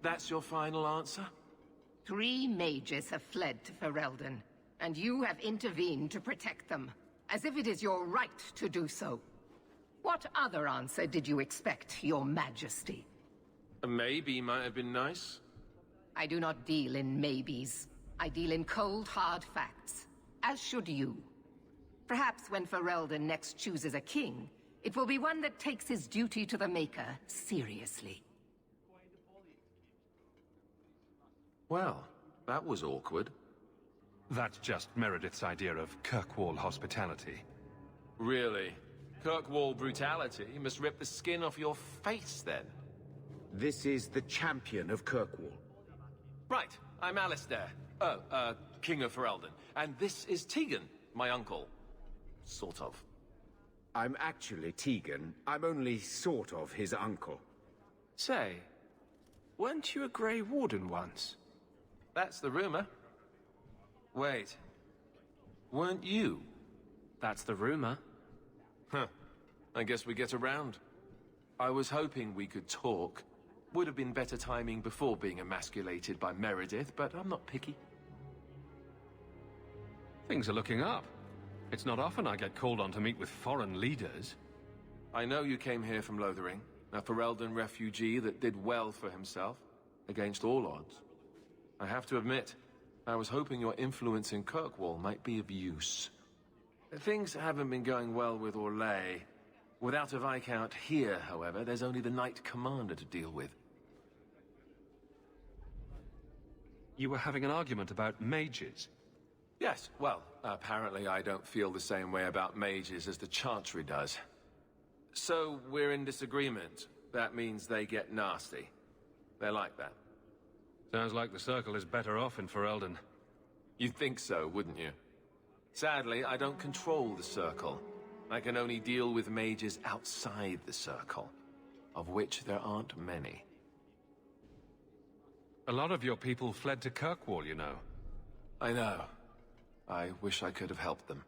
That's your final answer? 3 mages have fled to Ferelden, and you have intervened to protect them, as if it is your right to do so. What other answer did you expect, your majesty? A maybe might have been nice. I do not deal in maybes. I deal in cold, hard facts, as should you. Perhaps when Ferelden next chooses a king, it will be one that takes his duty to the Maker seriously. Well, that was awkward. That's just Meredith's idea of Kirkwall hospitality. Really? Kirkwall brutality must rip the skin off your face, then. This is the champion of Kirkwall. Right, I'm Alistair. King of Ferelden. And this is Tegan, my uncle. Sort of. I'm actually Tegan. I'm only sort of his uncle. Say, weren't you a Grey Warden once? That's the rumor. Wait. Weren't you? That's the rumor. Huh. I guess we get around. I was hoping we could talk. Would have been better timing before being emasculated by Meredith, but I'm not picky. Things are looking up. It's not often I get called on to meet with foreign leaders. I know you came here from Lothering, a Ferelden refugee that did well for himself, against all odds. I have to admit, I was hoping your influence in Kirkwall might be of use. Things haven't been going well with Orlais. Without a Viscount here, however, there's only the Knight Commander to deal with. You were having an argument about mages. Yes, well, apparently I don't feel the same way about mages as the Chantry does. So, we're in disagreement. That means they get nasty. They're like that. Sounds like the Circle is better off in Ferelden. You'd think so, wouldn't you? Sadly, I don't control the Circle. I can only deal with mages outside the Circle, of which there aren't many. A lot of your people fled to Kirkwall, you know. I know. I wish I could have helped them.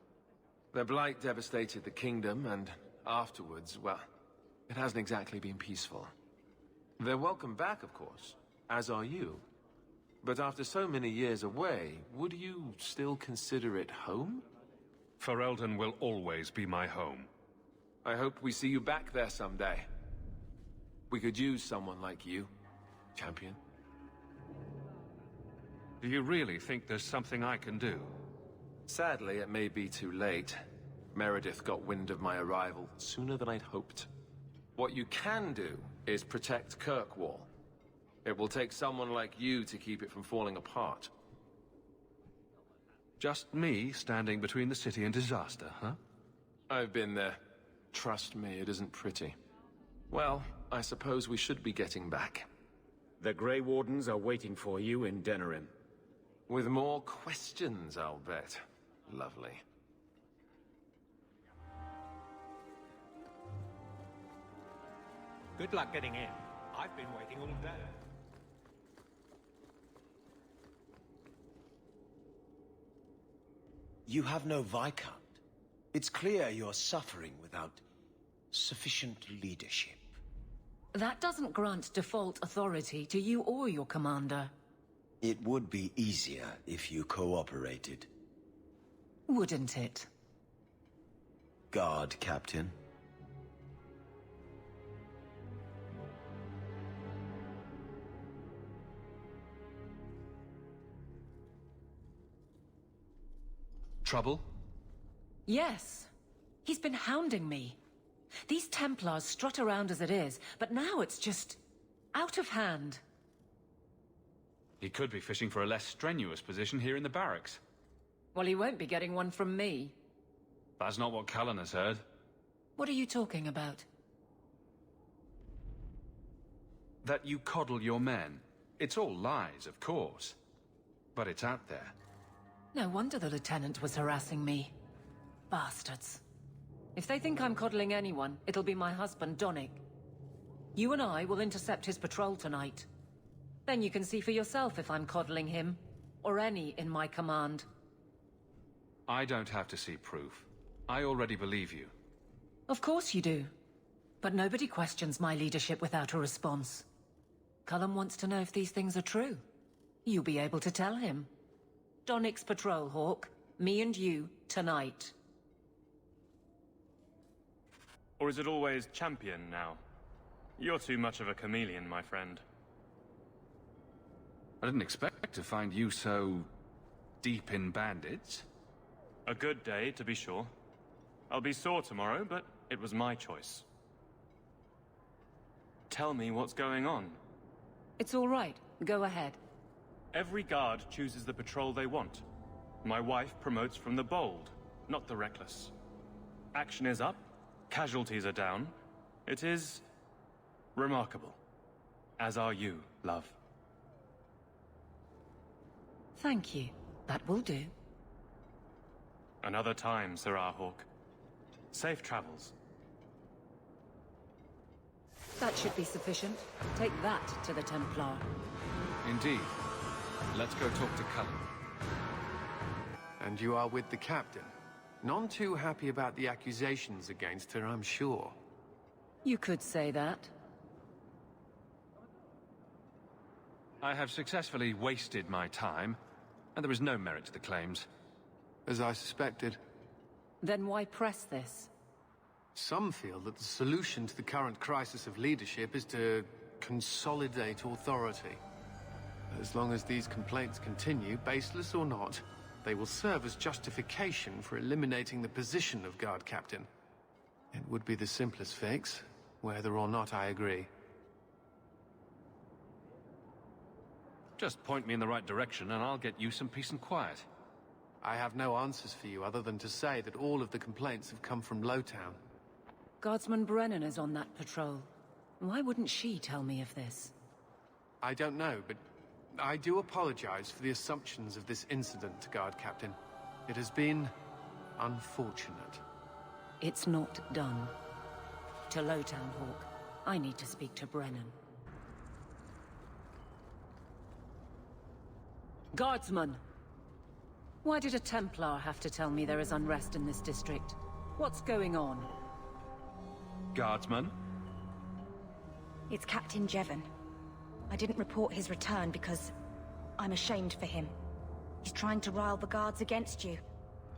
Their blight devastated the kingdom, and afterwards, well, it hasn't exactly been peaceful. They're welcome back, of course, as are you. But after so many years away, would you still consider it home? Ferelden will always be my home. I hope we see you back there someday. We could use someone like you, champion. Do you really think there's something I can do? Sadly, it may be too late. Meredith got wind of my arrival sooner than I'd hoped. What you can do is protect Kirkwall. It will take someone like you to keep it from falling apart. Just me standing between the city and disaster, huh? I've been there. Trust me, it isn't pretty. Well, I suppose we should be getting back. The Grey Wardens are waiting for you in Denerim. With more questions, I'll bet. Lovely. Good luck getting in. I've been waiting all day. You have no Viscount. It's clear you're suffering without sufficient leadership. That doesn't grant default authority to you or your commander. It would be easier if you cooperated. Wouldn't it? Guard, Captain. Trouble? Yes. He's been hounding me. These Templars strut around as it is, but now it's just out of hand. He could be fishing for a less strenuous position here in the barracks. Well, he won't be getting one from me. That's not what Cullen has heard. What are you talking about? That you coddle your men. It's all lies, of course. But it's out there. No wonder the Lieutenant was harassing me. Bastards. If they think I'm coddling anyone, it'll be my husband, Donnic. You and I will intercept his patrol tonight. Then you can see for yourself if I'm coddling him, or any in my command. I don't have to see proof. I already believe you. Of course you do. But nobody questions my leadership without a response. Cullen wants to know if these things are true. You'll be able to tell him. Donnick's patrol, Hawk. Me and you, tonight. Or is it always champion now? You're too much of a chameleon, my friend. I didn't expect to find you so... deep in bandits. A good day, to be sure. I'll be sore tomorrow, but it was my choice. Tell me what's going on. It's all right. Go ahead. Every guard chooses the patrol they want. My wife promotes from the bold, not the reckless. Action is up, casualties are down. It is... remarkable. As are you, love. Thank you. That will do. Another time, Sir Hawk. Safe travels. That should be sufficient. Take that to the Templar. Indeed. Let's go talk to Cullen. And you are with the captain. None too happy about the accusations against her, I'm sure. You could say that. I have successfully wasted my time, and there is no merit to the claims. As I suspected. Then why press this? Some feel that the solution to the current crisis of leadership is to consolidate authority. As long as these complaints continue, baseless or not, they will serve as justification for eliminating the position of guard captain. It would be the simplest fix, whether or not I agree. Just point me in the right direction and I'll get you some peace and quiet. I have no answers for you other than to say that all of the complaints have come from Lowtown. Guardsman Brennan is on that patrol. Why wouldn't she tell me of this? I don't know, but I do apologize for the assumptions of this incident, Guard Captain. It has been unfortunate. It's not done. To Lowtown, Hawk. I need to speak to Brennan. Guardsman! Why did a Templar have to tell me there is unrest in this district? What's going on? Guardsman? It's Captain Jevon. I didn't report his return because I'm ashamed for him. He's trying to rile the guards against you.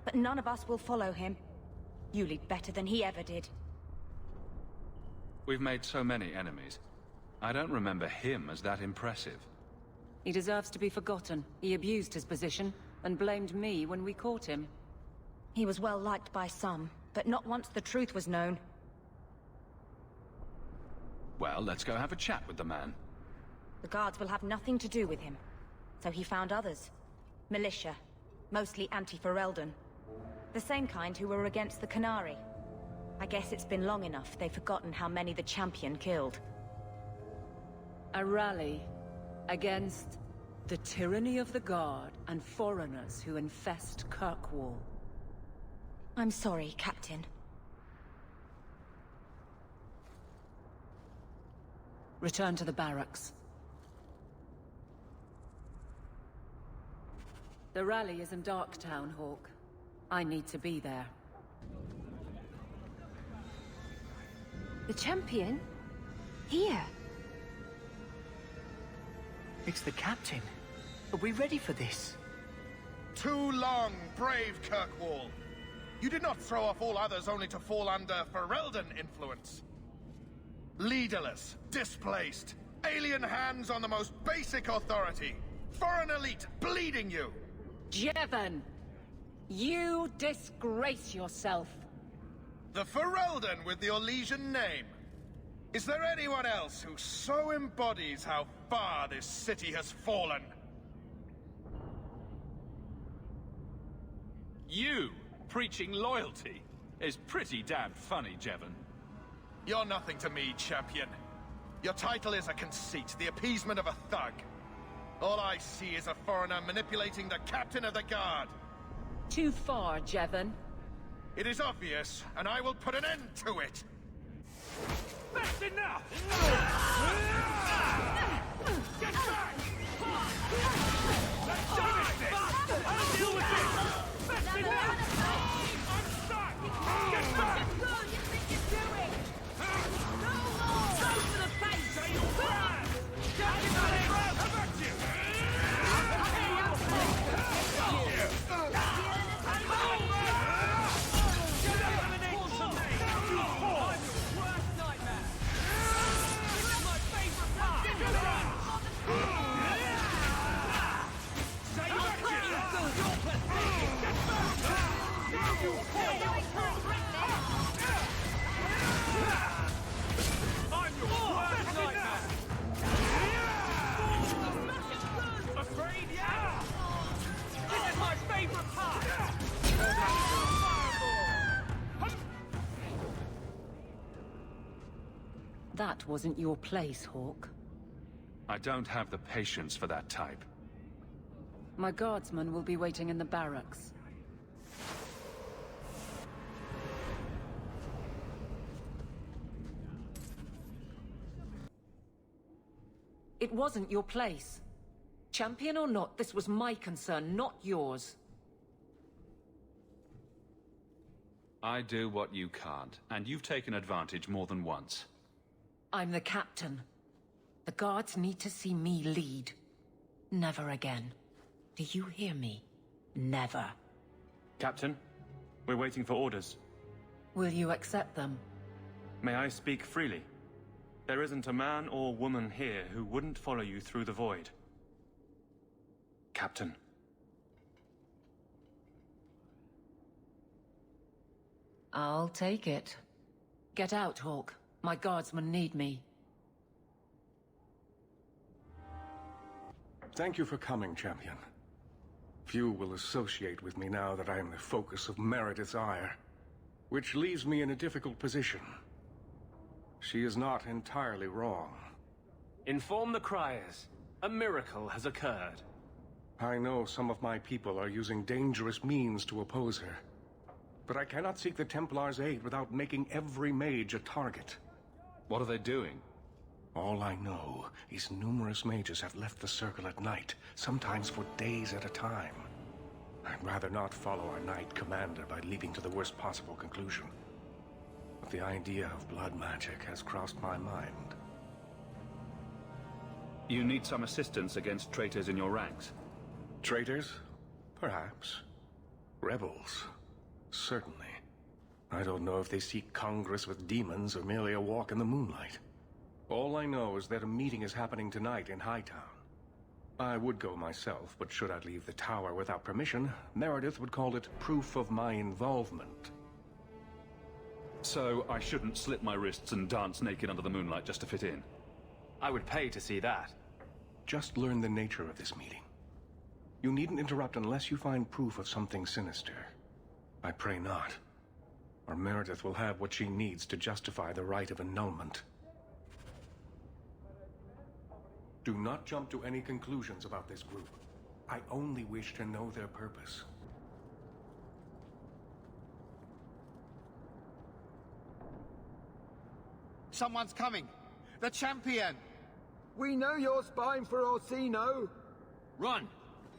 But none of us will follow him. You lead better than he ever did. We've made so many enemies. I don't remember him as that impressive. He deserves to be forgotten. He abused his position and blamed me when we caught him. He was well liked by some, but not once the truth was known. Well, let's go have a chat with the man. The guards will have nothing to do with him. So he found others. Militia. Mostly anti-Ferelden. The same kind who were against the Canary. I guess it's been long enough they've forgotten how many the Champion killed. A rally against the tyranny of the Guard and foreigners who infest Kirkwall. I'm sorry, Captain. Return to the barracks. The rally is in Darktown, Hawk. I need to be there. The Champion? Here? It's the captain. Are we ready for this? Too long, brave Kirkwall. You did not throw off all others only to fall under Ferelden influence. Leaderless, displaced, alien hands on the most basic authority. Foreign elite bleeding you. Jevon! You disgrace yourself! The Ferelden with the Orlesian name. Is there anyone else who so embodies how far this city has fallen? You preaching loyalty is pretty damn funny, Jevon. You're nothing to me, champion. Your title is a conceit, the appeasement of a thug. All I see is a foreigner manipulating the captain of the guard. Too far, Jevon. It is obvious, and I will put an end to it. That's enough! Get back! Let's finish this! I'll deal with this! That's enough! I'm stuck! Get back! Good, you think you're doing? Go for the face! Say your plan! wasn't your place, Hawk. I don't have the patience for that type. My guardsmen will be waiting in the barracks. It wasn't your place. Champion or not, this was my concern, not yours. I do what you can't, and you've taken advantage more than once. I'm the captain. The guards need to see me lead. Never again. Do you hear me? Never. Captain, we're waiting for orders. Will you accept them? May I speak freely? There isn't a man or woman here who wouldn't follow you through the void. Captain. I'll take it. Get out, Hawk. My guardsmen need me. Thank you for coming, champion. Few will associate with me now that I am the focus of Meredith's ire, which leaves me in a difficult position. She is not entirely wrong. Inform the criers. A miracle has occurred. I know some of my people are using dangerous means to oppose her. But I cannot seek the Templars' aid without making every mage a target. What are they doing? All I know is numerous mages have left the Circle at night, sometimes for days at a time. I'd rather not follow our Knight Commander by leaping to the worst possible conclusion. But the idea of blood magic has crossed my mind. You need some assistance against traitors in your ranks? Traitors? Perhaps. Rebels? Certainly. I don't know if they seek congress with demons or merely a walk in the moonlight. All I know is that a meeting is happening tonight in Hightown. I would go myself, but should I leave the tower without permission, Meredith would call it proof of my involvement. So I shouldn't slit my wrists and dance naked under the moonlight just to fit in? I would pay to see that. Just learn the nature of this meeting. You needn't interrupt unless you find proof of something sinister. I pray not. Or Meredith will have what she needs to justify the right of annulment. Do not jump to any conclusions about this group. I only wish to know their purpose. Someone's coming! The champion! We know you're spying for Orsino! Run!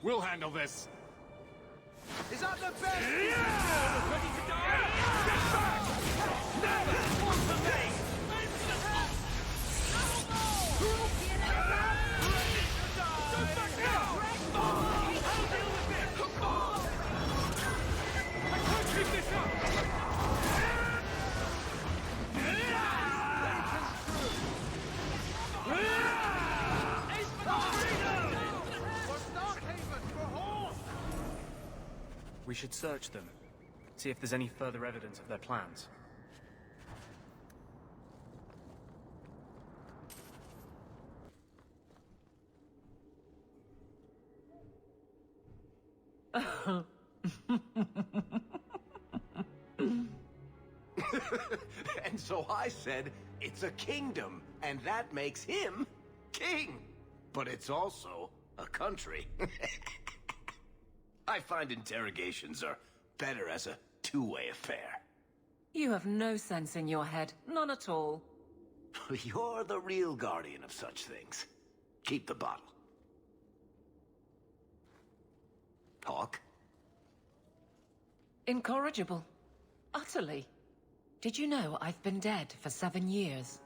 We'll handle this! Is that the best? Yeah! Ready to die? Get back! Never! One for me! Ready to die! Go back now! I'll deal with it! I can't keep this up! We should search them. See if there's any further evidence of their plans. And so I said, it's a kingdom, and that makes him king. But it's also a country. I find interrogations are better as a two-way affair. You have no sense in your head. None at all. You're the real guardian of such things. Keep the bottle. Hawk? Incorrigible. Utterly. Did you know I've been dead for 7 years?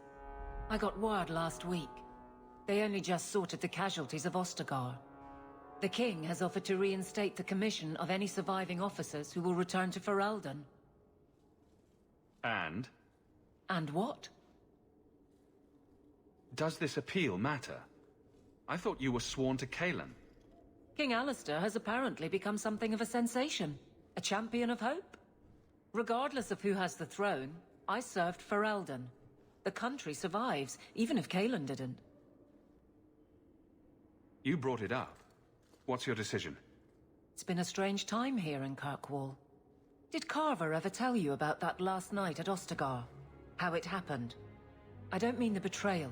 I got word last week. They only just sorted the casualties of Ostagar. The king has offered to reinstate the commission of any surviving officers who will return to Ferelden. And? And what? Does this appeal matter? I thought you were sworn to Cailan. King Alistair has apparently become something of a sensation. A champion of hope. Regardless of who has the throne, I served Ferelden. The country survives, even if Cailan didn't. You brought it up. What's your decision? It's been a strange time here in Kirkwall. Did Carver ever tell you about that last night at Ostagar? How it happened? I don't mean the betrayal.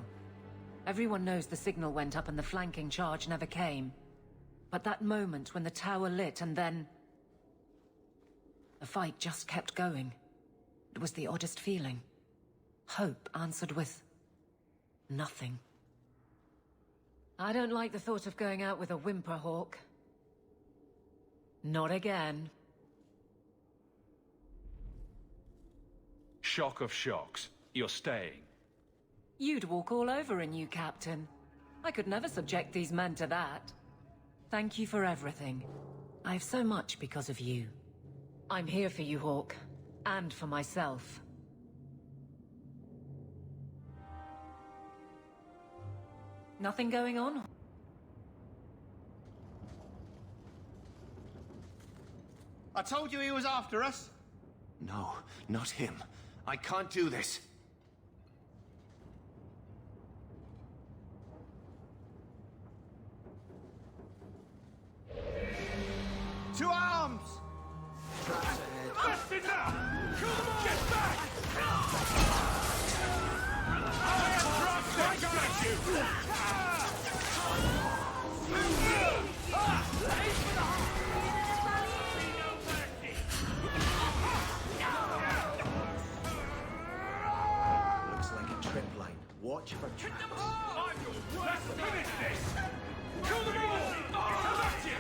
Everyone knows the signal went up and the flanking charge never came. But that moment when the tower lit and then... the fight just kept going. It was the oddest feeling. Hope answered with... nothing. I don't like the thought of going out with a whimper, Hawk. Not again. Shock of shocks. You're staying. You'd walk all over a new captain. I could never subject these men to that. Thank you for everything. I have so much because of you. I'm here for you, Hawk. And for myself. Nothing going on? I told you he was after us. No, not him. I can't do this. To arms! That's enough! Come on! Get back! I got you! Looks like a trip line. Watch for traps. Let's finish this! Kill them all! Come at you!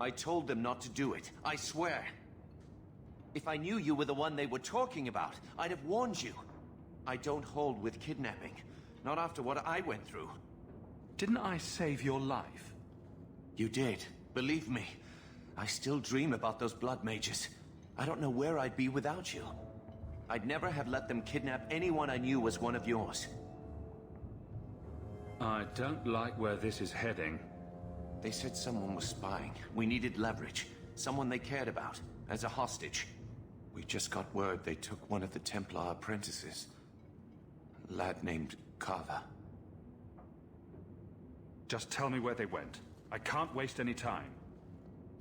I told them not to do it. I swear. If I knew you were the one they were talking about, I'd have warned you. I don't hold with kidnapping. Not after what I went through. Didn't I save your life? You did. Believe me. I still dream about those blood mages. I don't know where I'd be without you. I'd never have let them kidnap anyone I knew was one of yours. I don't like where this is heading. They said someone was spying. We needed leverage. Someone they cared about. As a hostage. We just got word they took one of the Templar apprentices. A lad named Carver. Just tell me where they went. I can't waste any time.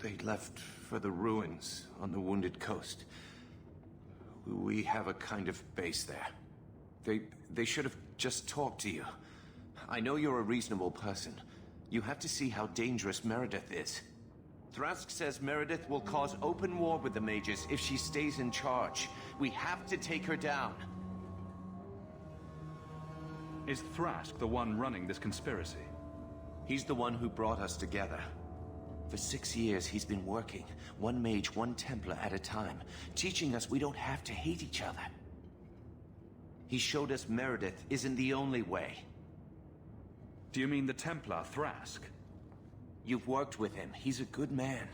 They left for the ruins on the Wounded Coast. We have a kind of base there. They should have just talked to you. I know you're a reasonable person. You have to see how dangerous Meredith is. Thrask says Meredith will cause open war with the mages if she stays in charge. We have to take her down. Is Thrask the one running this conspiracy? He's the one who brought us together. For 6 years, he's been working, one mage, one Templar at a time, teaching us we don't have to hate each other. He showed us Meredith isn't the only way. Do you mean the Templar, Thrask? You've worked with him. He's a good man.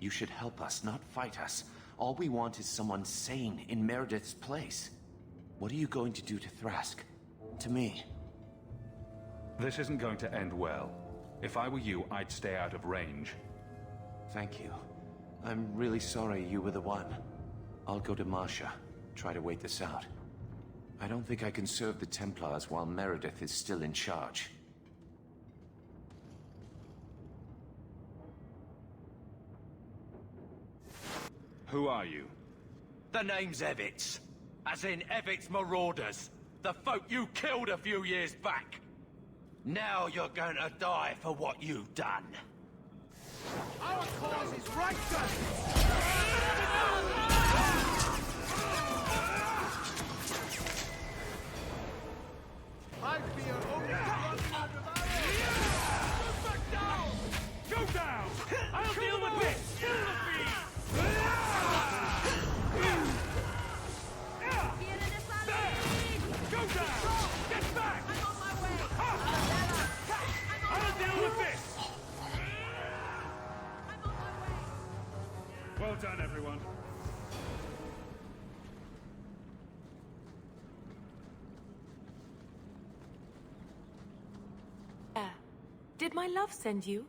You should help us, not fight us. All we want is someone sane in Meredith's place. What are you going to do to Thrask? To me? This isn't going to end well. If I were you, I'd stay out of range. Thank you. I'm really sorry you were the one. I'll go to Marsha. Try to wait this out. I don't think I can serve the Templars while Meredith is still in charge. Who are you? The name's Evitz. As in Evitz Marauders. The folk you killed a few years back. Now you're going to die for what you've done. Our cause is righteous! I fear only running out of arrows! Go back down! Go down! I'll deal with this! Kill the beast! Go down! Get back! I'm on my way! I'll deal with this! I'm on my way! Well done, everyone. Did my love send you?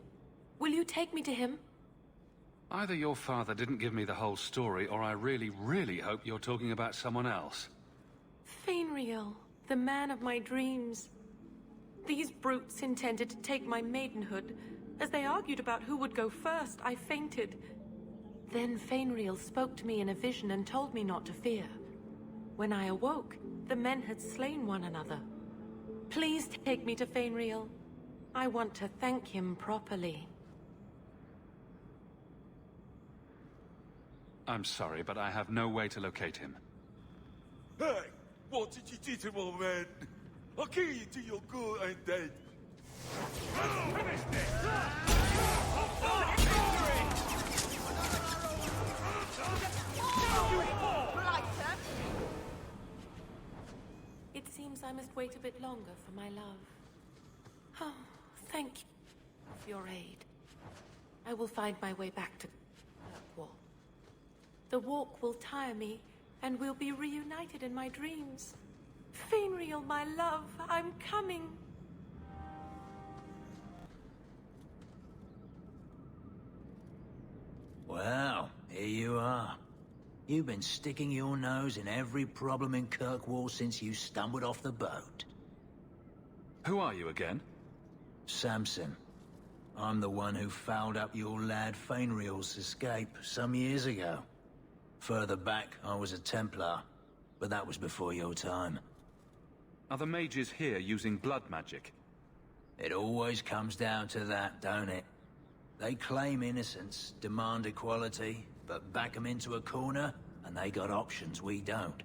Will you take me to him? Either your father didn't give me the whole story, or I really, really hope you're talking about someone else. Fainriel, the man of my dreams. These brutes intended to take my maidenhood. As they argued about who would go first, I fainted. Then Fainriel spoke to me in a vision and told me not to fear. When I awoke, the men had slain one another. Please take me to Fainriel. I want to thank him properly. I'm sorry, but I have no way to locate him. Hey, what did you do to my man? I'll kill you till you're good and dead. Finish this! It seems I must wait a bit longer for my love. Oh, thank you for your aid. I will find my way back to Kirkwall. The walk will tire me, and we'll be reunited in my dreams. Fainriel, my love, I'm coming. Well, here you are. You've been sticking your nose in every problem in Kirkwall since you stumbled off the boat. Who are you again? Samson. I'm the one who fouled up your lad Fainriel's escape some years ago. Further back, I was a Templar, but that was before your time. Are the mages here using blood magic? It always comes down to that, don't it? They claim innocence, demand equality, but back them into a corner, and they got options we don't.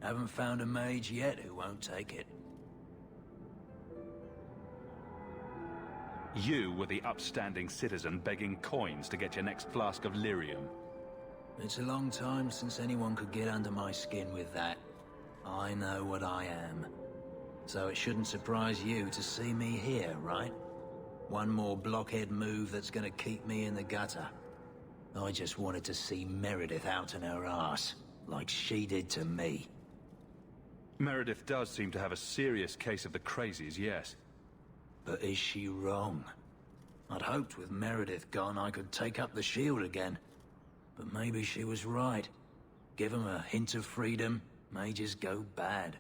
Haven't found a mage yet who won't take it. You were the upstanding citizen begging coins to get your next flask of lyrium. It's a long time since anyone could get under my skin with that. I know what I am. So it shouldn't surprise you to see me here, right? One more blockhead move that's gonna keep me in the gutter. I just wanted to see Meredith out in her ass, like she did to me. Meredith does seem to have a serious case of the crazies, yes. But is she wrong? I'd hoped with Meredith gone I could take up the shield again. But maybe she was right. Give them a hint of freedom, mages go bad.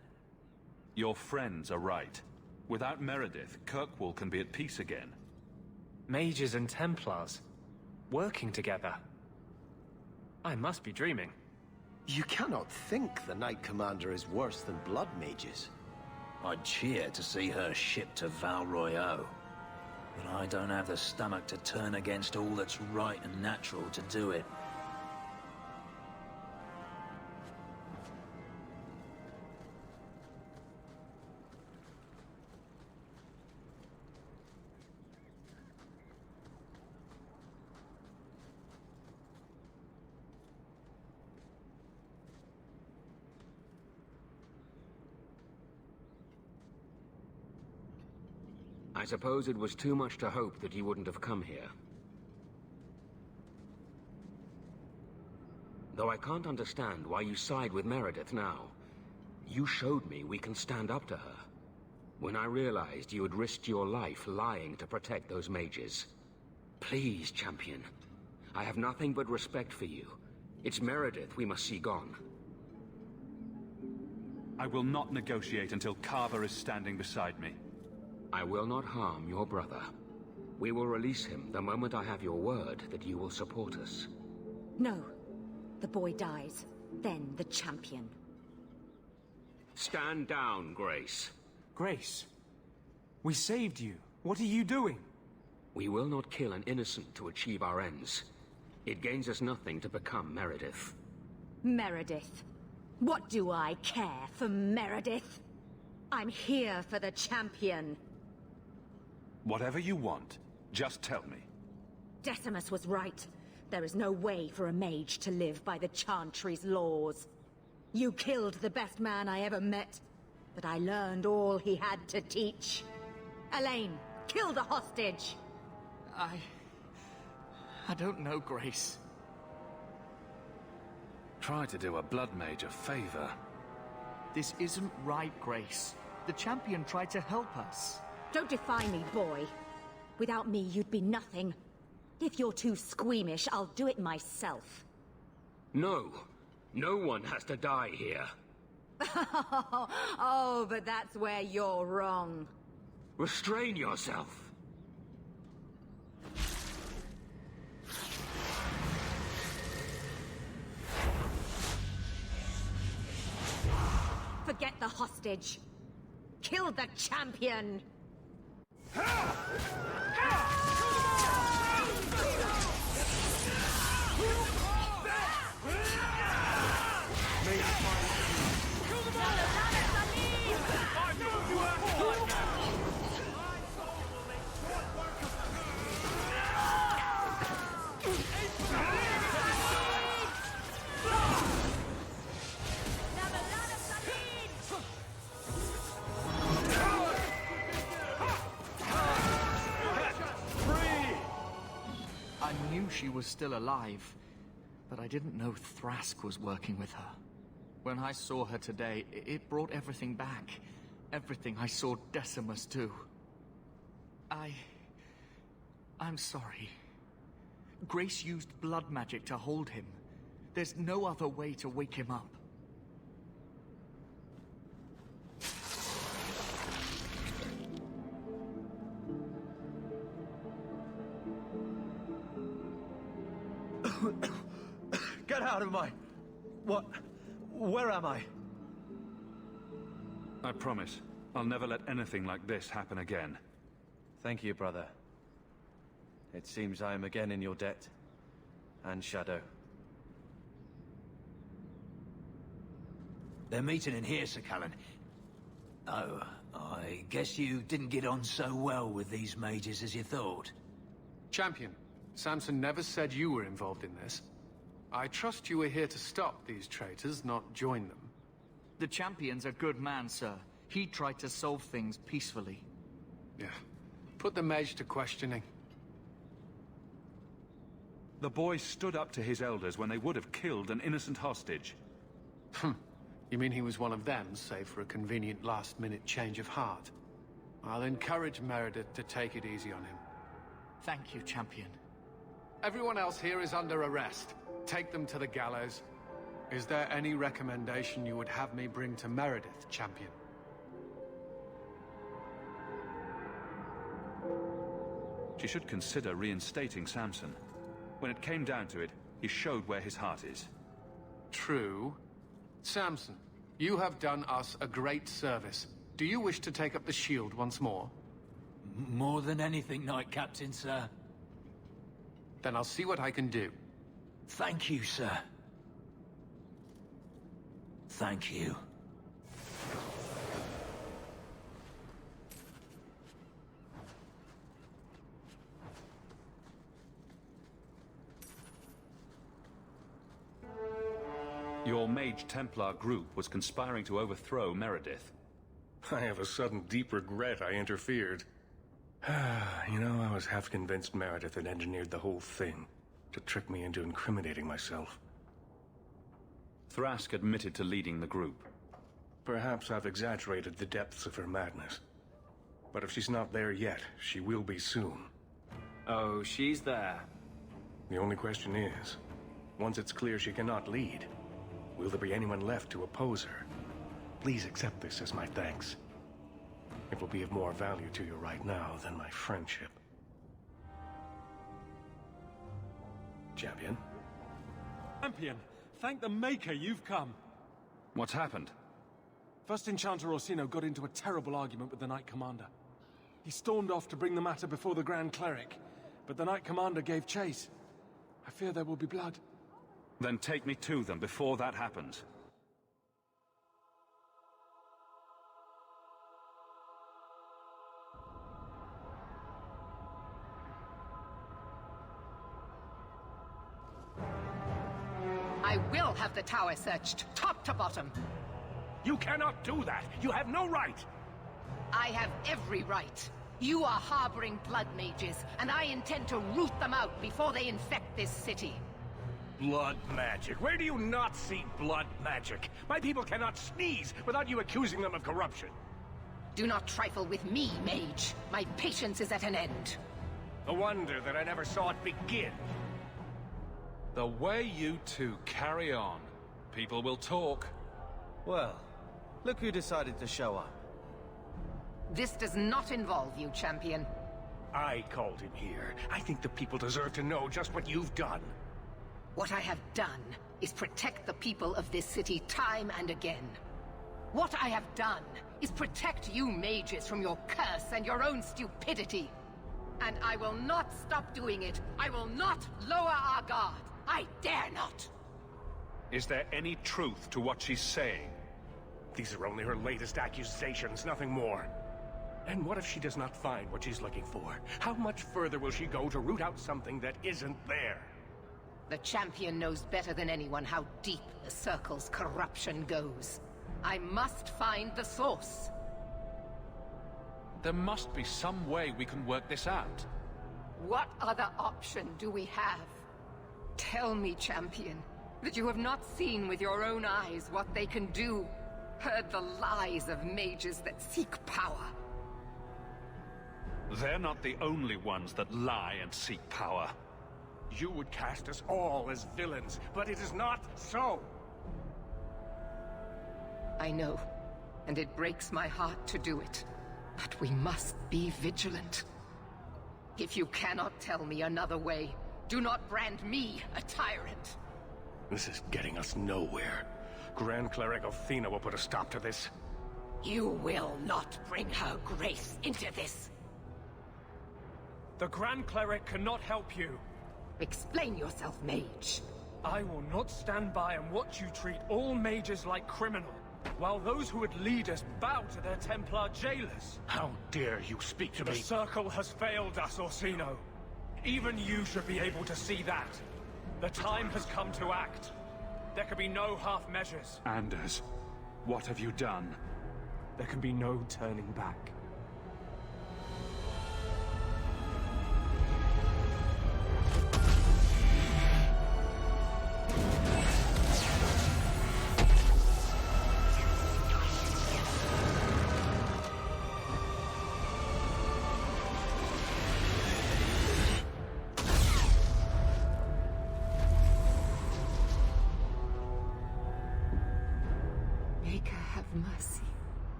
Your friends are right. Without Meredith, Kirkwall can be at peace again. Mages and Templars, working together. I must be dreaming. You cannot think the Knight Commander is worse than blood mages. I'd cheer to see her shipped to Val Royeaux. But I don't have the stomach to turn against all that's right and natural to do it. I suppose it was too much to hope that you wouldn't have come here. Though I can't understand why you side with Meredith now. You showed me we can stand up to her. When I realized you had risked your life lying to protect those mages. Please, champion. I have nothing but respect for you. It's Meredith we must see gone. I will not negotiate until Carver is standing beside me. I will not harm your brother. We will release him the moment I have your word that you will support us. No. The boy dies. Then the champion. Stand down, Grace. Grace, we saved you. What are you doing? We will not kill an innocent to achieve our ends. It gains us nothing to become Meredith. Meredith. What do I care for Meredith? I'm here for the champion. Whatever you want, just tell me. Decimus was right. There is no way for a mage to live by the Chantry's laws. You killed the best man I ever met, but I learned all he had to teach. Elaine, kill the hostage! I don't know, Grace. Try to do a blood mage a favor. This isn't right, Grace. The champion tried to help us. Don't defy me, boy. Without me, you'd be nothing. If you're too squeamish, I'll do it myself. No. No one has to die here. Oh, but that's where you're wrong. Restrain yourself. Forget the hostage. Kill the champion! I knew she was still alive, but I didn't know Thrask was working with her. When I saw her today, it brought everything back. Everything I saw Decimus do. I'm sorry. Grace used blood magic to hold him. There's no other way to wake him up. Get out of my... What? Where am I? I promise, I'll never let anything like this happen again. Thank you, brother. It seems I am again in your debt. And Shadow. They're meeting in here, Sir Callan. Oh, I guess you didn't get on so well with these mages as you thought. Champion, Samson never said you were involved in this. I trust you were here to stop these traitors, not join them. The champion's a good man, sir. He tried to solve things peacefully. Yeah. Put the mage to questioning. The boy stood up to his elders when they would have killed an innocent hostage. You mean he was one of them, save for a convenient last-minute change of heart? I'll encourage Meredith to take it easy on him. Thank you, champion. Everyone else here is under arrest. Take them to the gallows. Is there any recommendation you would have me bring to Meredith, champion? She should consider reinstating Samson. When it came down to it, he showed where his heart is. True. Samson, you have done us a great service. Do you wish to take up the shield once more? More than anything, Knight Captain, sir. Then I'll see what I can do. Thank you, sir. Thank you. Your Mage Templar group was conspiring to overthrow Meredith. I have a sudden deep regret I interfered. You know, I was half convinced Meredith had engineered the whole thing to trick me into incriminating myself. Thrask admitted to leading the group. Perhaps I've exaggerated the depths of her madness. But if she's not there yet, she will be soon. Oh, she's there. The only question is, once it's clear she cannot lead, will there be anyone left to oppose her? Please accept this as my thanks. It will be of more value to you right now than my friendship. Champion? Champion, thank the Maker you've come. What's happened? First Enchanter Orsino got into a terrible argument with the Knight Commander. He stormed off to bring the matter before the Grand Cleric, but the Knight Commander gave chase. I fear there will be blood. Then take me to them before that happens. I will have the tower searched, top to bottom. You cannot do that! You have no right! I have every right. You are harboring blood mages, and I intend to root them out before they infect this city. Blood magic? Where do you not see blood magic? My people cannot sneeze without you accusing them of corruption. Do not trifle with me, mage. My patience is at an end. A wonder that I never saw it begin. The way you two carry on, people will talk. Well, look who decided to show up. This does not involve you, champion. I called him here. I think the people deserve to know just what you've done. What I have done is protect the people of this city time and again. What I have done is protect you mages from your curse and your own stupidity. And I will not stop doing it. I will not lower our guard. I dare not. Is there any truth to what she's saying? These are only her latest accusations, nothing more. And what if she does not find what she's looking for? How much further will she go to root out something that isn't there? The champion knows better than anyone how deep the Circle's corruption goes. I must find the source. There must be some way we can work this out. What other option do we have? Tell me, champion, that you have not seen with your own eyes what they can do, heard the lies of mages that seek power. They're not the only ones that lie and seek power. You would cast us all as villains, but it is not so. I know, and it breaks my heart to do it. But we must be vigilant. If you cannot tell me another way, do not brand me a tyrant. This is getting us nowhere. Grand Cleric Athena will put a stop to this. You will not bring her grace into this. The Grand Cleric cannot help you. Explain yourself, mage. I will not stand by and watch you treat all mages like criminal, while those who would lead us bow to their Templar jailers. How dare you speak to me? The Circle has failed us, Orsino. Even you should be able to see that. The time has come to act. There can be no half measures. Anders, what have you done? There can be no turning back.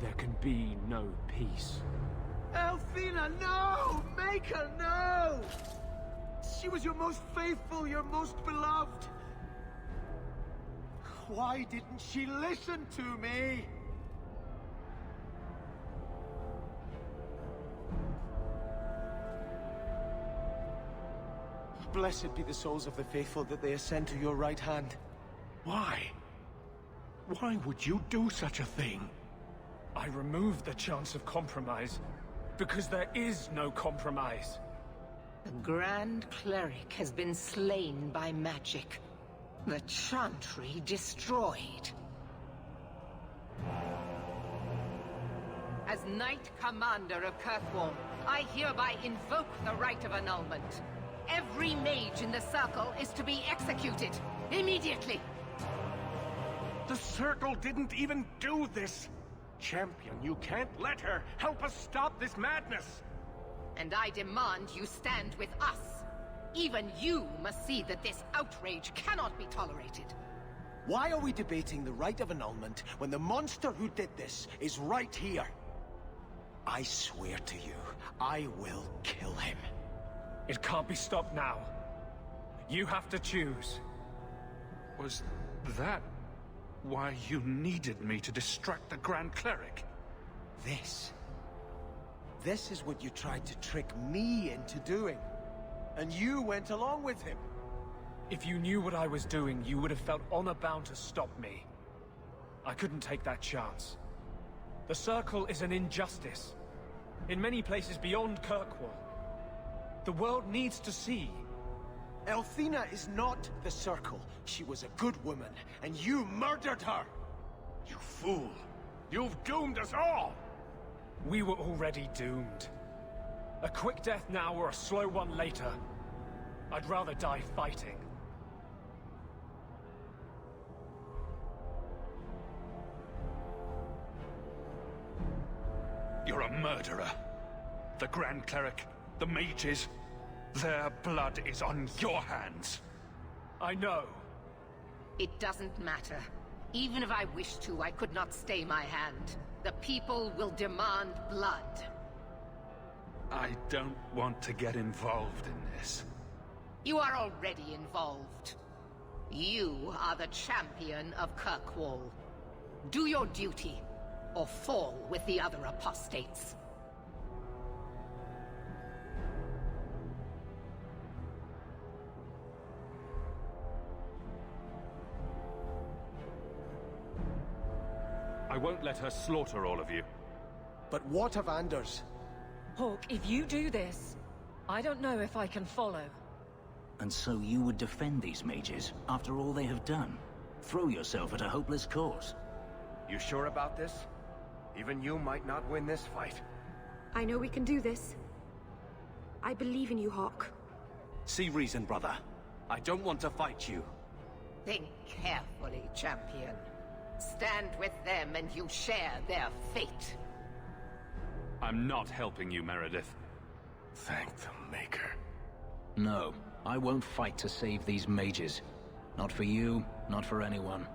There can be no peace. Athena, no! Make her, no! She was your most faithful, your most beloved. Why didn't she listen to me? Blessed be the souls of the faithful that they ascend to your right hand. Why? Why would you do such a thing? I removed the chance of compromise, because there is no compromise. The Grand Cleric has been slain by magic. The Chantry destroyed. As Knight Commander of Kirkwall, I hereby invoke the right of annulment. Every mage in the Circle is to be executed, immediately! The Circle didn't even do this! Champion, you can't let her! Help us stop this madness! And I demand you stand with us. Even you must see that this outrage cannot be tolerated. Why are we debating the right of annulment when the monster who did this is right here? I swear to you, I will kill him. It can't be stopped now. You have to choose. Was that why you needed me to distract the Grand Cleric? This is what you tried to trick me into doing. And you went along with him. If you knew what I was doing, you would have felt honor-bound to stop me. I couldn't take that chance. The Circle is an injustice. In many places beyond Kirkwall. The world needs to see. Athena is not the Circle. She was a good woman, and you murdered her! You fool! You've doomed us all! We were already doomed. A quick death now or a slow one later. I'd rather die fighting. You're a murderer. The Grand Cleric, the mages, their blood is on your hands. I know. It doesn't matter. Even if I wished to, I could not stay my hand. The people will demand blood. I don't want to get involved in this. You are already involved. You are the champion of Kirkwall. Do your duty, or fall with the other apostates. I won't let her slaughter all of you. But what of Anders? Hawk, if you do this, I don't know if I can follow. And so you would defend these mages, after all they have done? Throw yourself at a hopeless cause? You sure about this? Even you might not win this fight. I know we can do this. I believe in you, Hawk. See reason, brother. I don't want to fight you. Think carefully, champion. Stand with them and you share their fate. I'm not helping you, Meredith. Thank the Maker. No, I won't fight to save these mages. Not for you, not for anyone.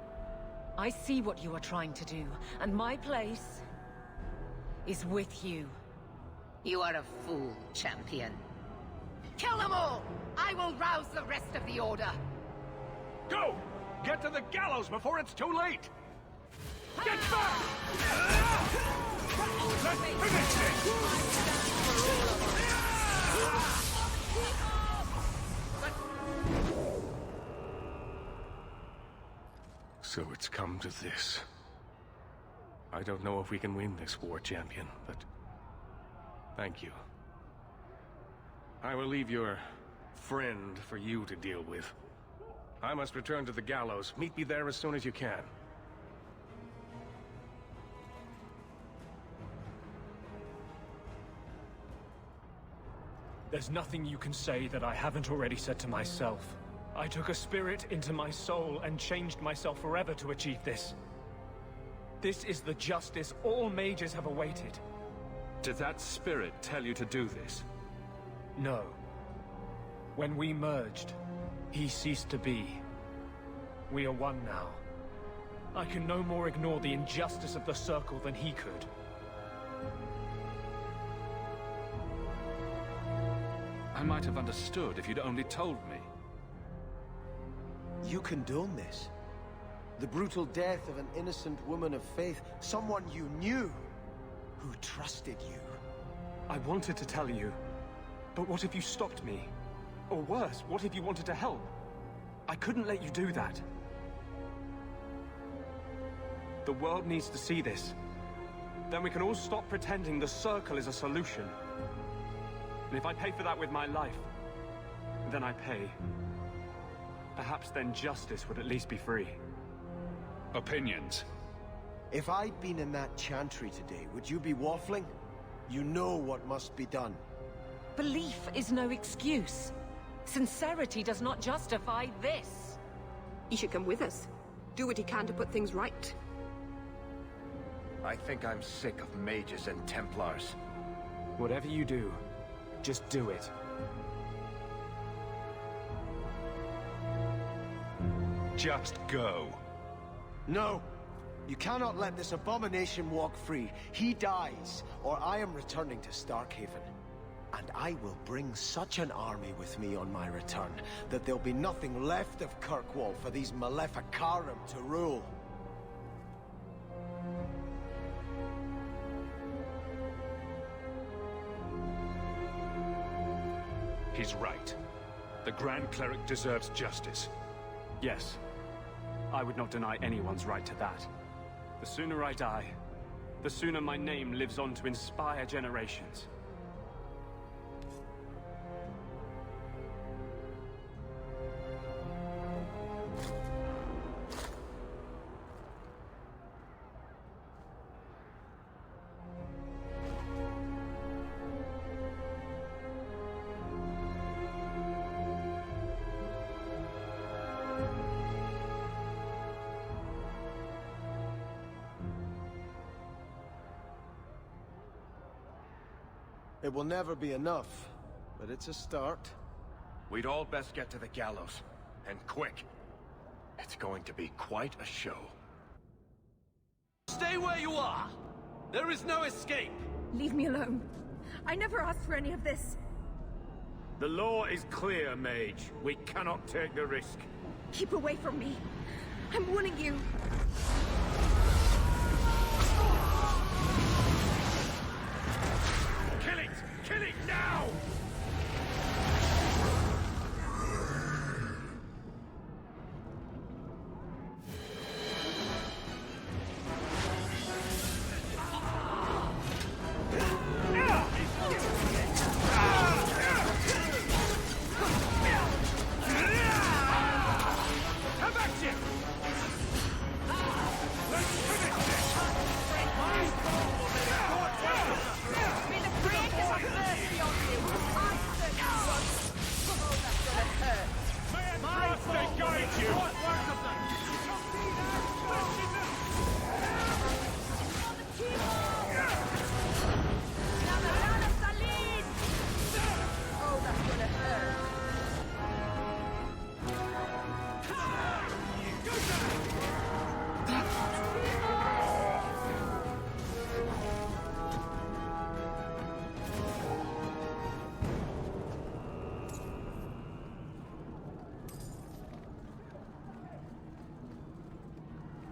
I see what you are trying to do, and my place is with you. You are a fool, champion. Kill them all! I will rouse the rest of the Order. Go! Get to the gallows before it's too late! Get back! Let's finish So it's come to this. I don't know if we can win this war, champion, but thank you. I will leave your friend for you to deal with. I must return to the gallows. Meet me there as soon as you can. There's nothing you can say that I haven't already said to myself. I took a spirit into my soul and changed myself forever to achieve this. This is the justice all mages have awaited. Did that spirit tell you to do this? No. When we merged, he ceased to be. We are one now. I can no more ignore the injustice of the Circle than he could. I might have understood if you'd only told me. You condone this? The brutal death of an innocent woman of faith, someone you knew, who trusted you. I wanted to tell you, but what if you stopped me? Or worse, what if you wanted to help? I couldn't let you do that. The world needs to see this. Then we can all stop pretending the Circle is a solution. And if I pay for that with my life, then I pay. Perhaps then justice would at least be free. Opinions. If I'd been in that chantry today, would you be waffling? You know what must be done. Belief is no excuse. Sincerity does not justify this. He should come with us. Do what he can to put things right. I think I'm sick of mages and Templars. Whatever you do, just do it. Just go. No! You cannot let this abomination walk free. He dies, or I am returning to Starkhaven. And I will bring such an army with me on my return, that there'll be nothing left of Kirkwall for these Maleficarum to rule. He's right. The Grand Cleric deserves justice. Yes. I would not deny anyone's right to that. The sooner I die, the sooner my name lives on to inspire generations. It will never be enough, but it's a start. We'd all best get to the gallows, and quick. It's going to be quite a show. Stay where you are! There is no escape! Leave me alone. I never asked for any of this. The law is clear, mage. We cannot take the risk. Keep away from me. I'm warning you. Kill it! Kill it now!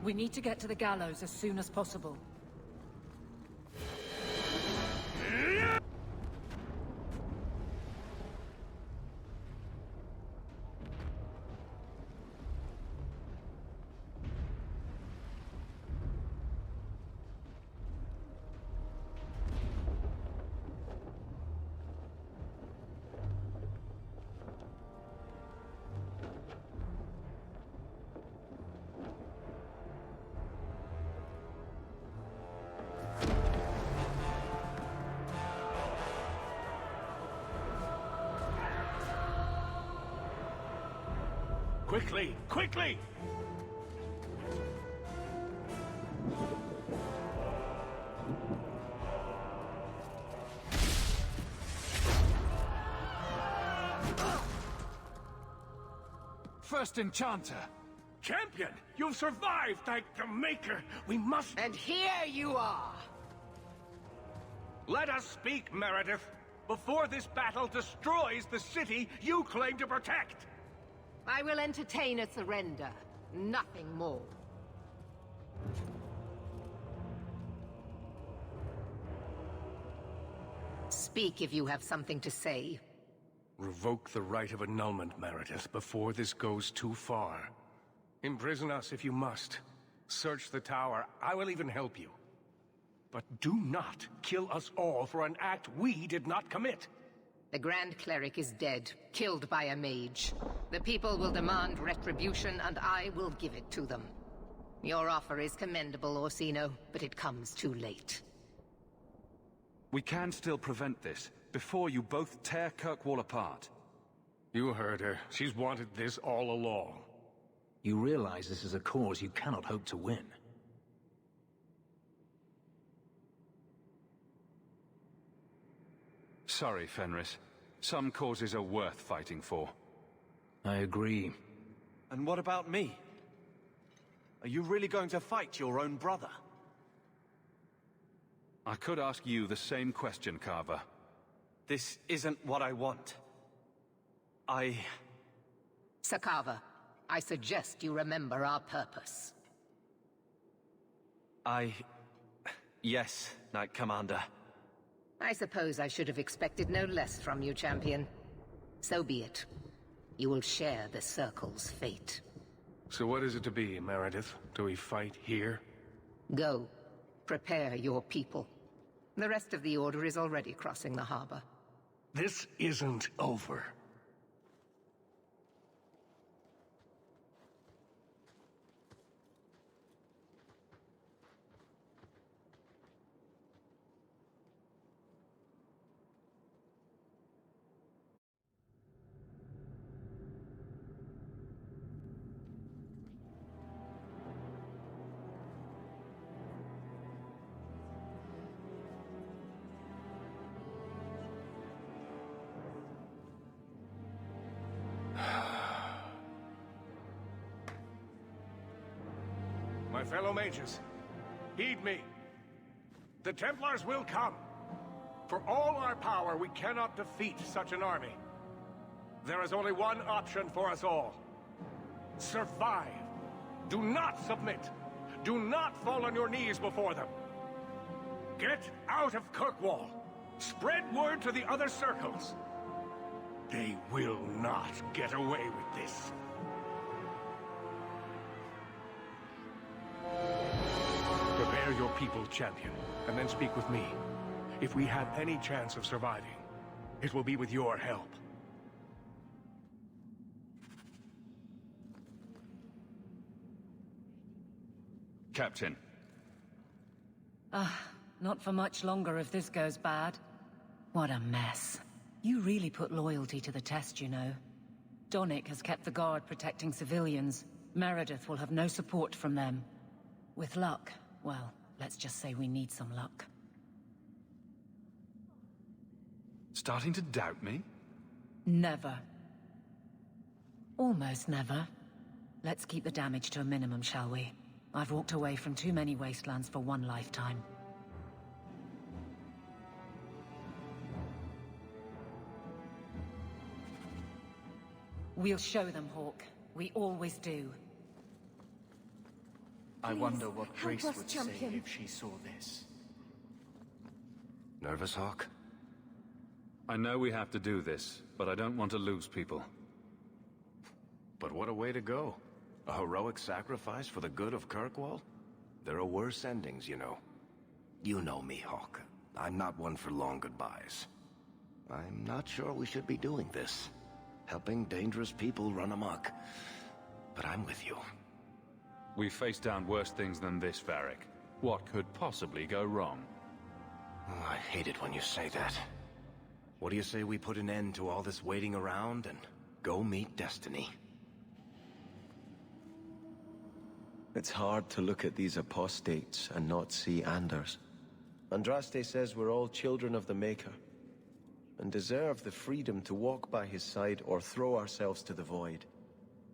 We need to get to the gallows as soon as possible. Quickly! Quickly! First Enchanter! Champion! You've survived, thank the Maker! We must... And here you are! Let us speak, Meredith! Before this battle destroys the city you claim to protect! I will entertain a surrender. Nothing more. Speak if you have something to say. Revoke the right of annulment, Meredith, before this goes too far. Imprison us if you must. Search the tower. I will even help you. But do not kill us all for an act we did not commit. The Grand Cleric is dead, killed by a mage. The people will demand retribution, and I will give it to them. Your offer is commendable, Orsino, but it comes too late. We can still prevent this, before you both tear Kirkwall apart. You heard her. She's wanted this all along. You realize this is a cause you cannot hope to win. Sorry, Fenris. Some causes are worth fighting for. I agree. And what about me? Are you really going to fight your own brother? I could ask you the same question, Carver. This isn't what I want. Sakava, I suggest you remember our purpose. Yes, Knight Commander. I suppose I should have expected no less from you, champion. So be it. You will share the Circle's fate. So what is it to be, Meredith? Do we fight here? Go. Prepare your people. The rest of the Order is already crossing the harbor. This isn't over. my fellow mages. Heed me. The Templars will come. For all our power, we cannot defeat such an army. There is only one option for us all. Survive. Do not submit. Do not fall on your knees before them. Get out of Kirkwall. Spread word to the other circles. They will not get away with this. Prepare your people, champion, and then speak with me. If we have any chance of surviving, it will be with your help. Captain. Not for much longer if this goes bad. What a mess. You really put loyalty to the test, you know. Donick has kept the guard protecting civilians. Meredith will have no support from them. With luck, well, let's just say we need some luck. Starting to doubt me? Never. Almost never. Let's keep the damage to a minimum, shall we? I've walked away from too many wastelands for one lifetime. We'll show them, Hawk. We always do. I wonder what Grace would say champion. if she saw this. Nervous, Hawk? I know we have to do this, but I don't want to lose people. But what a way to go. A heroic sacrifice for the good of Kirkwall? There are worse endings, you know. You know me, Hawk. I'm not one for long goodbyes. I'm not sure we should be doing this. Helping dangerous people run amok. But I'm with you. We faced down worse things than this, Varric. What could possibly go wrong? Oh, I hate it when you say that. What do you say we put an end to all this waiting around and go meet Destiny? It's hard to look at these apostates and not see Anders. Andraste says we're all children of the Maker, and deserve the freedom to walk by his side or throw ourselves to the void.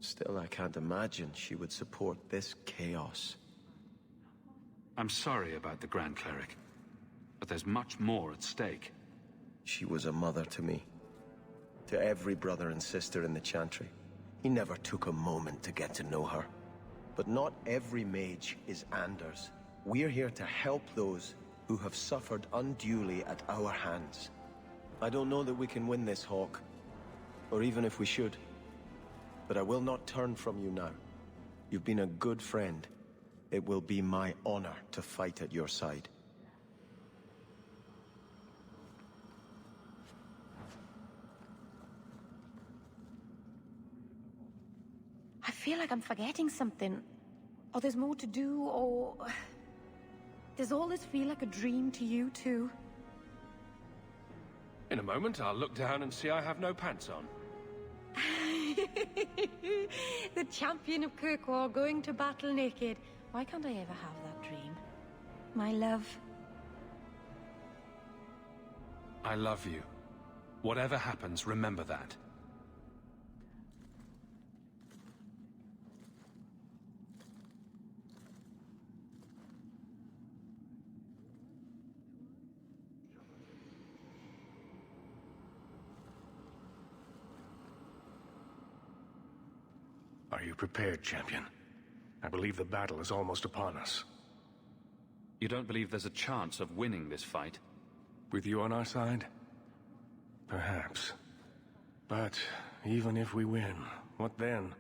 Still, I can't imagine she would support this chaos. I'm sorry about the Grand Cleric, but there's much more at stake. She was a mother to me. To every brother and sister in the Chantry. He never took a moment to get to know her. But not every mage is Anders. We're here to help those who have suffered unduly at our hands. I don't know that we can win this, Hawk. Or even if we should. But I will not turn from you now. You've been a good friend. It will be my honor to fight at your side. I feel like I'm forgetting something. Or there's more to do, or... Does all this feel like a dream to you, too? In a moment, I'll look down and see I have no pants on. The champion of Kirkwall going to battle naked. Why can't I ever have that dream? My love. I love you. Whatever happens, remember that. Are you prepared, champion? I believe the battle is almost upon us. You don't believe there's a chance of winning this fight? With you on our side? Perhaps. But even if we win, what then?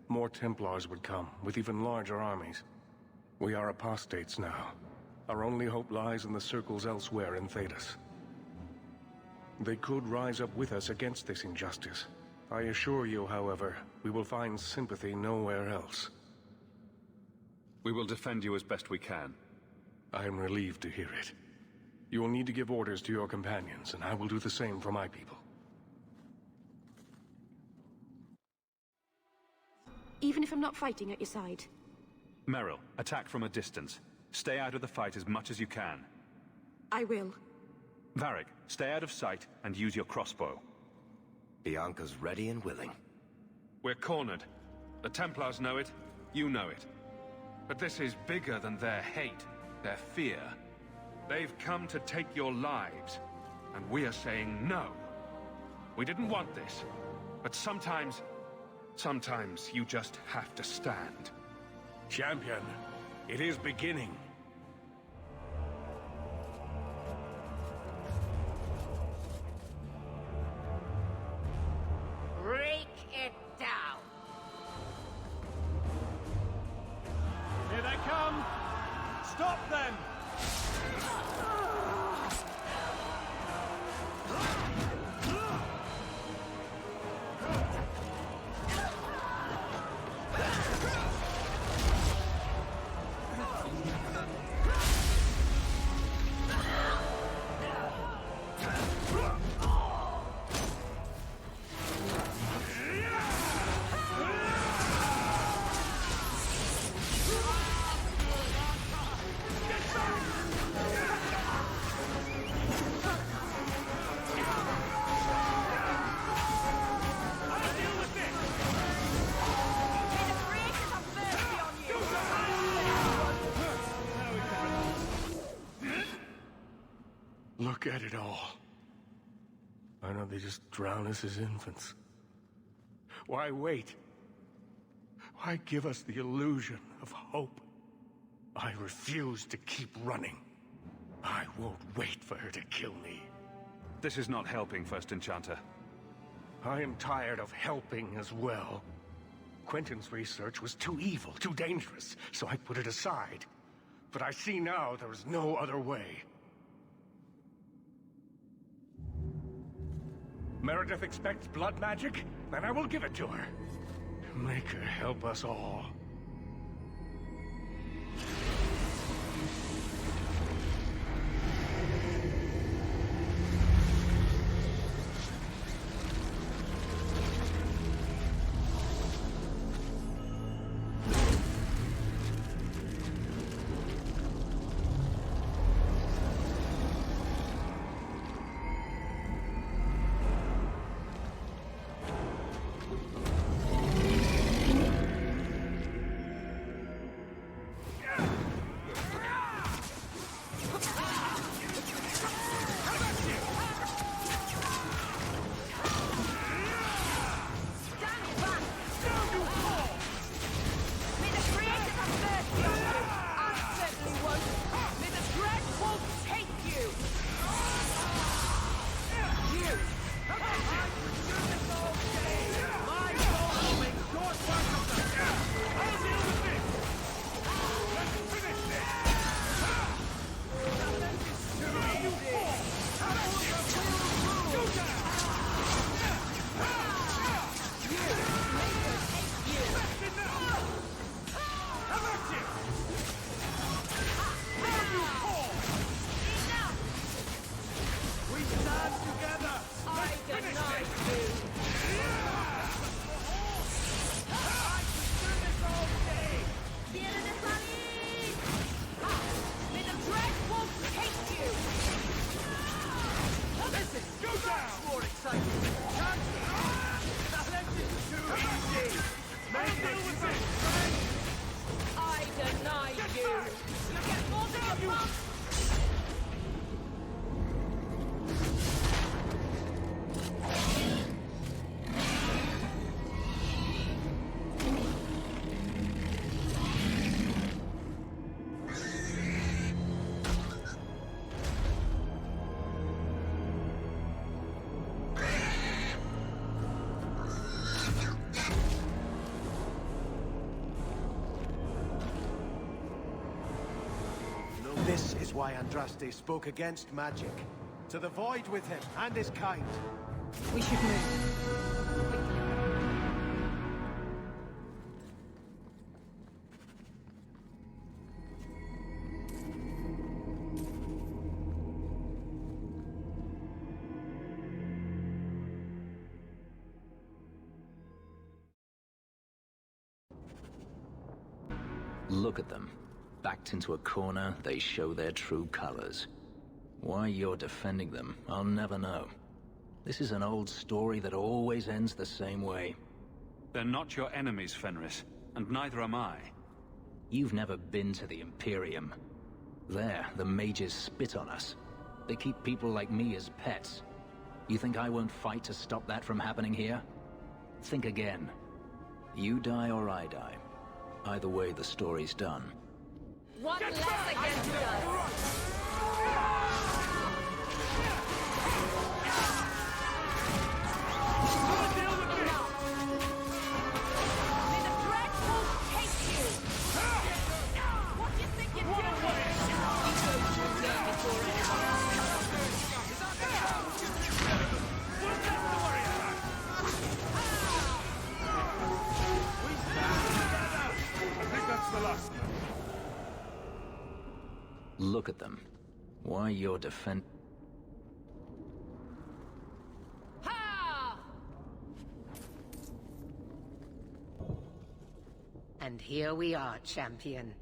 More Templars would come, with even larger armies. We are apostates now. Our only hope lies in the circles elsewhere in Thedas. They could rise up with us against this injustice. I assure you, however, we will find sympathy nowhere else. We will defend you as best we can. I am relieved to hear it. You will need to give orders to your companions, and I will do the same for my people. Even if I'm not fighting at your side? Merrill, attack from a distance. Stay out of the fight as much as you can. I will. Varric, stay out of sight and use your crossbow. Bianca's ready and willing. We're cornered. The Templars know it. You know it. But this is bigger than their hate, their fear. They've come to take your lives, and we are saying no. We didn't want this, but sometimes you just have to stand. Champion, it is beginning. Break it down! Here they come! Stop them! Look at it all. I know they just drown us as infants. Why wait? Why give us the illusion of hope? I refuse to keep running. I won't wait for her to kill me. This is not helping, First Enchanter. I am tired of helping as well. Quentin's research was too evil, too dangerous, so I put it aside. But I see now there is no other way. Meredith expects blood magic? Then I will give it to her. Make her help us all. This is why Andraste spoke against magic. To the void with him and his kind. We should move. Look at them. Backed into a corner, they show their true colors. Why you're defending them, I'll never know. This is an old story that always ends the same way. They're not your enemies, Fenris, and neither am I. You've never been to the Imperium. There, the mages spit on us. They keep people like me as pets. You think I won't fight to stop that from happening here? Think again. You die or I die. Either way, the story's done. One less against us! Look at them. Why you're And here we are, champion.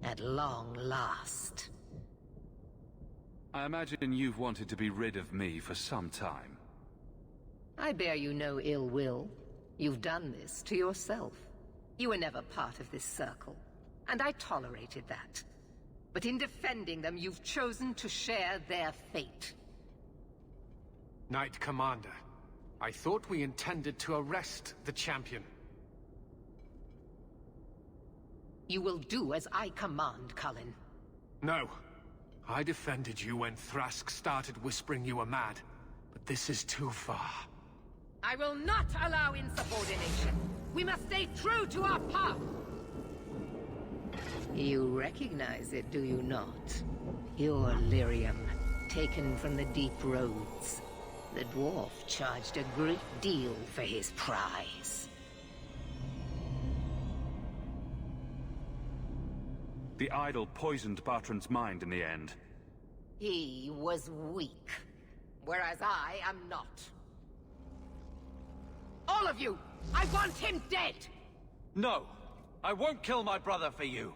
At long last. I imagine you've wanted to be rid of me for some time. I bear you no ill will. You've done this to yourself. You were never part of this circle, and I tolerated that. But in defending them, you've chosen to share their fate. Knight Commander, I thought we intended to arrest the champion. You will do as I command, Cullen. No. I defended you when Thrask started whispering you were mad, but this is too far. I will not allow insubordination. We must stay true to our path. You recognize it, do you not? Pure lyrium, taken from the deep roads. The dwarf charged a great deal for his prize. The idol poisoned Bartrand's mind in the end. He was weak, whereas I am not. All of you! I want him dead! No! I won't kill my brother for you!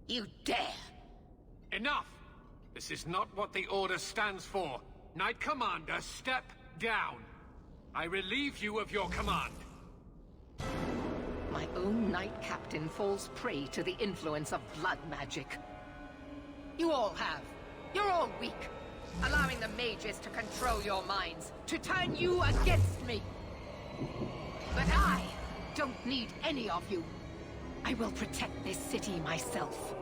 You dare! Enough! This is not what the Order stands for. Knight Commander, step down. I relieve you of your command. My own Knight Captain falls prey to the influence of blood magic. You all have. You're all weak. Allowing the mages to control your minds, to turn you against me. But I don't need any of you. I will protect this city myself.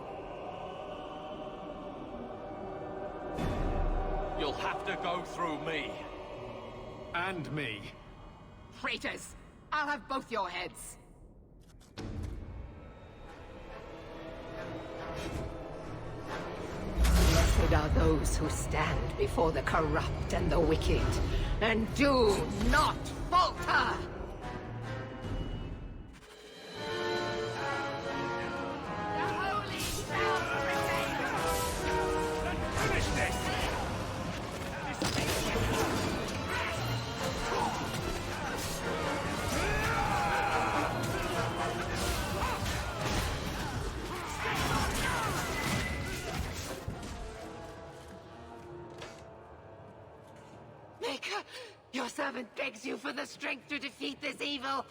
You'll have to go through me. And me. Traitors! I'll have both your heads. Blessed are those who stand before the corrupt and the wicked, and do not falter! Your servant begs you for the strength to defeat this evil.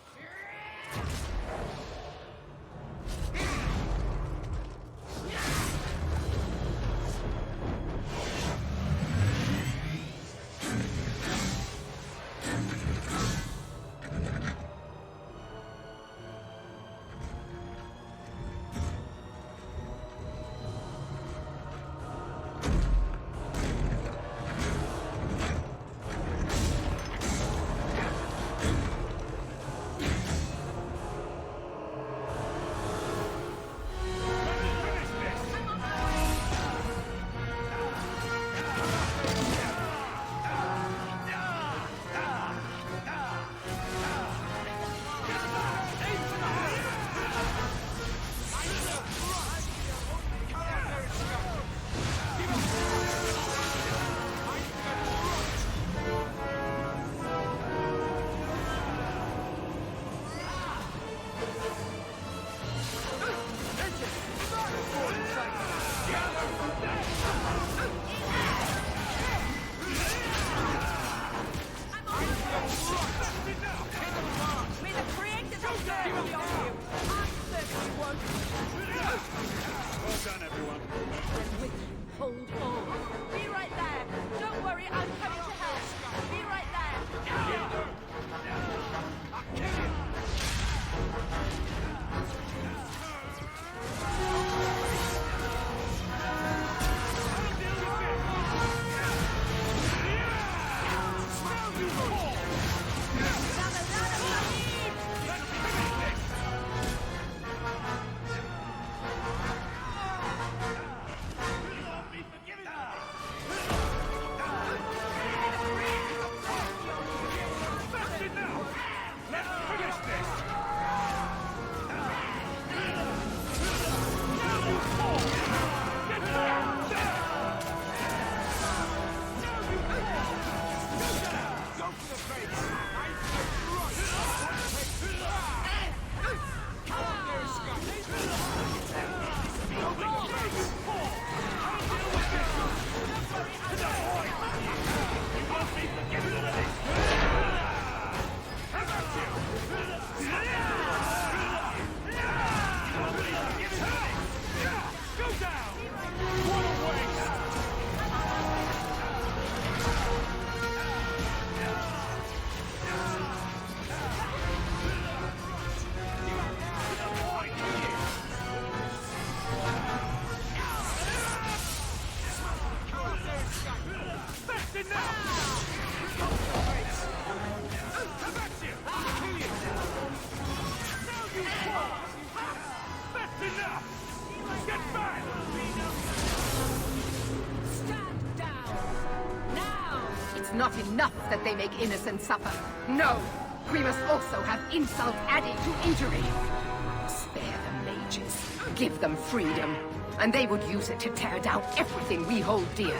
It's not enough that they make innocents suffer. No! We must also have insult added to injury. Spare the mages. Give them freedom. And they would use it to tear down everything we hold dear.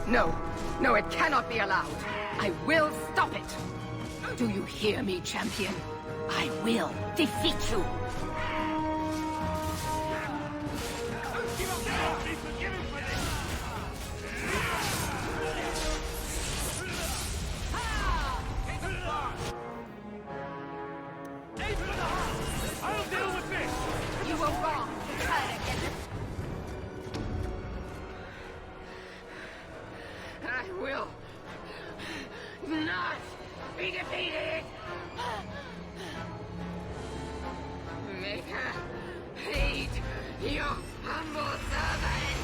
No. No, it cannot be allowed. I will stop it. Do you hear me, champion? I will defeat you. I'll deal with this! You were wrong to turn against it. I will not be defeated! Make her hate your humble servant!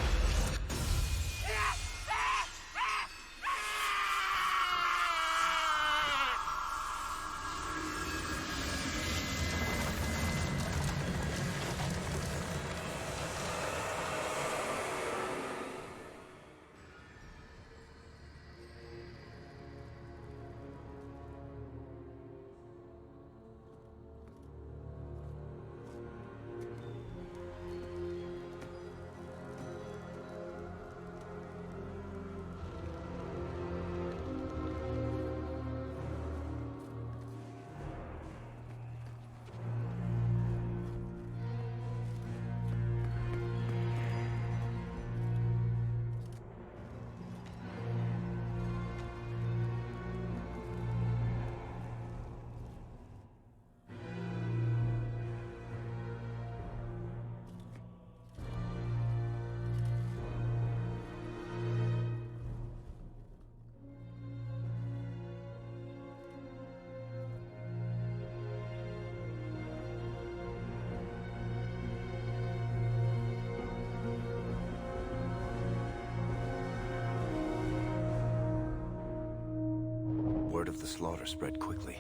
Word of the slaughter spread quickly.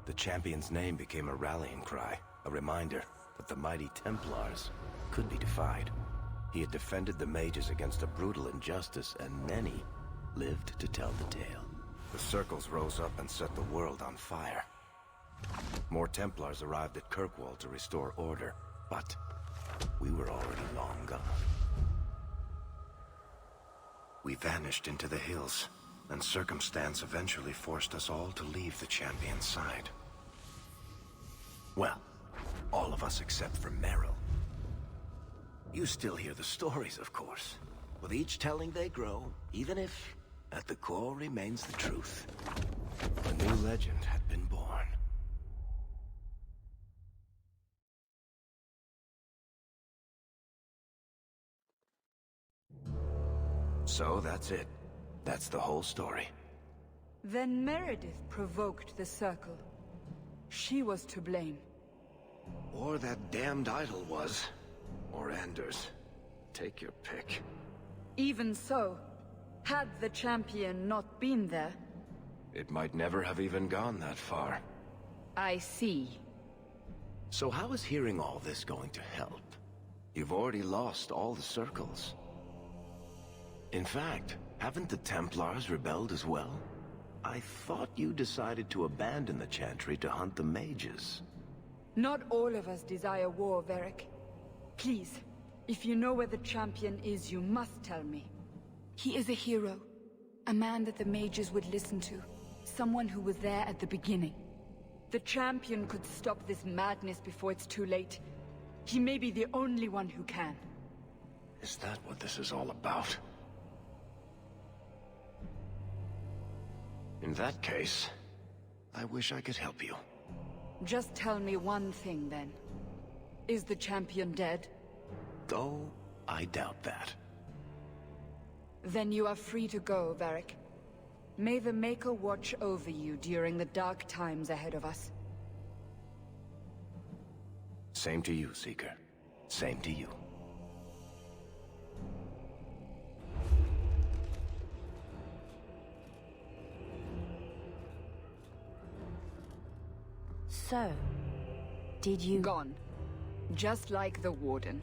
The champion's name became a rallying cry, a reminder that the mighty Templars could be defied. He had defended the mages against a brutal injustice, and many lived to tell the tale. The circles rose up and set the world on fire. More Templars arrived at Kirkwall to restore order, but we were already long gone. We vanished into the hills, and circumstance eventually forced us all to leave the champion's side. Well, all of us except for Merrill. You still hear the stories, of course. With each telling they grow, even if, at the core, remains the truth. A new legend had been born. So that's it. That's the whole story. Then Meredith provoked the Circle. She was to blame. Or that damned idol was. Or Anders. Take your pick. Even so, had the champion not been there... It might never have even gone that far. I see. So how is hearing all this going to help? You've already lost all the circles. In fact, haven't the Templars rebelled as well? I thought you decided to abandon the Chantry to hunt the mages. Not all of us desire war, Varric. Please, if you know where the champion is, you must tell me. He is a hero. A man that the mages would listen to. Someone who was there at the beginning. The champion could stop this madness before it's too late. He may be the only one who can. Is that what this is all about? In that case, I wish I could help you. Just tell me one thing, then. Is the champion dead? Oh, I doubt that. Then you are free to go, Varric. May the Maker watch over you during the dark times ahead of us. Same to you, Seeker. Same to you. So, did you... Gone. Just like the Warden.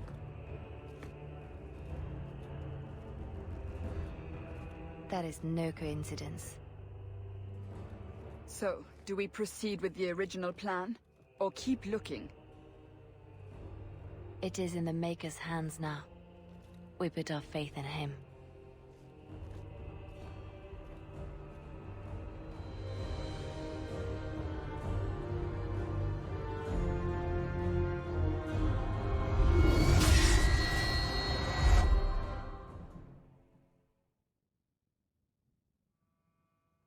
That is no coincidence. So, do we proceed with the original plan? Or keep looking? It is in the Maker's hands now. We put our faith in him.